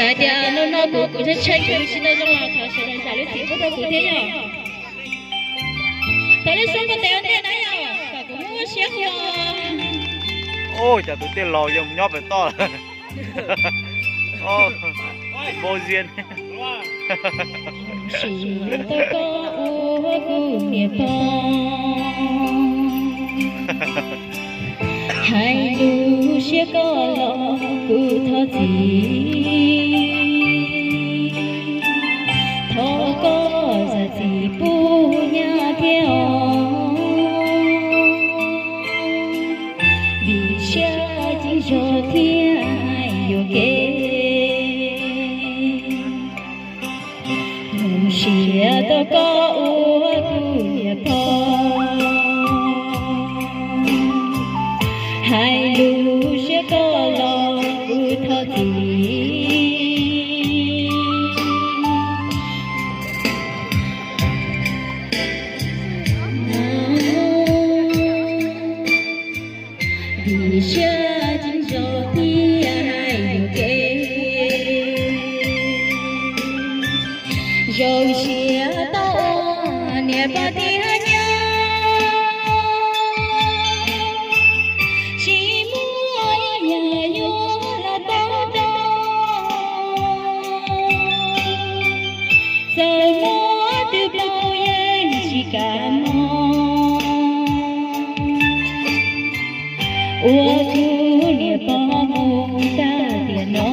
sai thì nó cũng sẽ chạy cũng xin đâu trong là thọ sẽ là giải quyết có đâu cụ thể nhở thọ nó sống có tiền thế này nhở cả cũng mua xe hoa ôi chả tụi tiền lò dùng nhóp phải to ô vô duyên chỉ tôi có ô cụ niệm hai đứa sẽ có lo cụ thọ gì thọ có ra gì bu nhà theo vì xa chỉ cho thiên yêu kế muốn sẽ tôi có ô cụ niệm hai đứa sẽ có lo vui thọ gì vì sẽ chính cho thì hai điều kế rồi sẽ tao niệm ba thì ô thu niệm bao mù ta tiền nó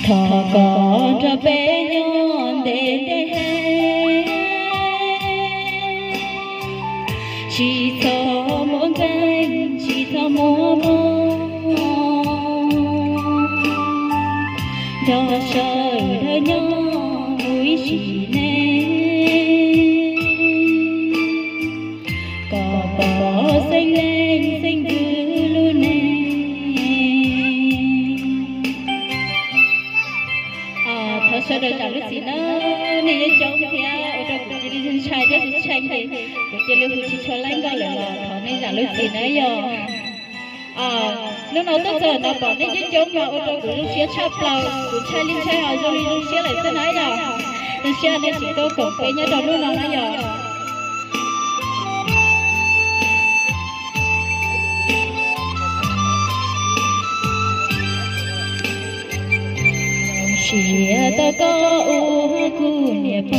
thọ có cho bé nhon để chỉ thọ mỗi ngày chỉ thọ mỗi cho sợ đời nhon mũi chỉ xanh lên xanh từ luôn nè thật sự là chẳng lúc gì nữa nên trong thì ở trong cuộc chơi đi chơi thì cuộc chơi lưu chỉ cho lanh gọi là thọ nên chẳng lúc gì nữa giờ lúc nào tôi giờ nó bỏ nên những giống mà ở trong cuộc lúc xía chắp lầu cuộc chơi liên chơi họ rồi lúc xía lại sẽ nói rồi nên xía nên chỉ tôi cùng với nhau trong lúc nào nói giờ chỉ ta có ô cụ niệm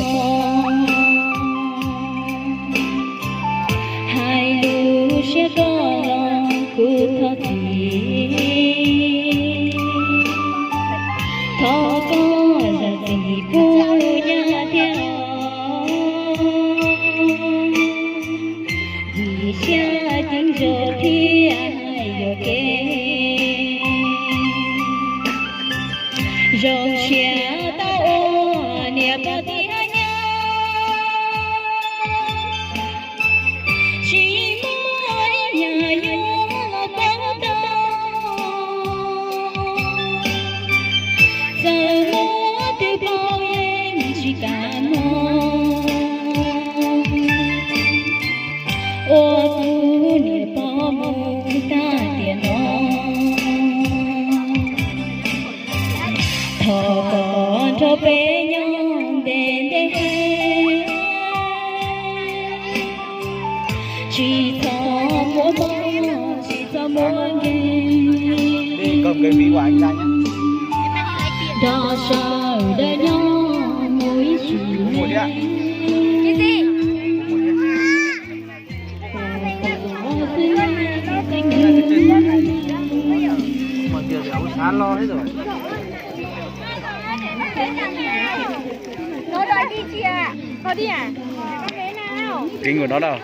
hai đứa sẽ có lo cụ thọ gì thọ có ra gì bu nhà theo vì xa chính giờ thì ai yêu kế rồi sẽ tao niệm bao thì chỉ mỗi nhà yêu là bao đau giờ mua từ bao em chỉ cảm ơn ô thu niệm bao mù ta tiền nó thọ có cho bé nhon đến chỉ thọ mỗi chỉ thọ mỗi đi cầm cái ví của anh ra nhé đó sợ đời nhau mũi chỉ mua đi ạ mà tiền thì ông sáng lo hết rồi nó đòi đi chị à? Có đi à? Có vé nào? kinh của nó đâu?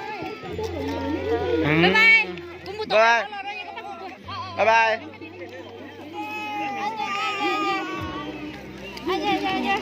Bye bye. Bye bye. Bye bye. Anh ơi.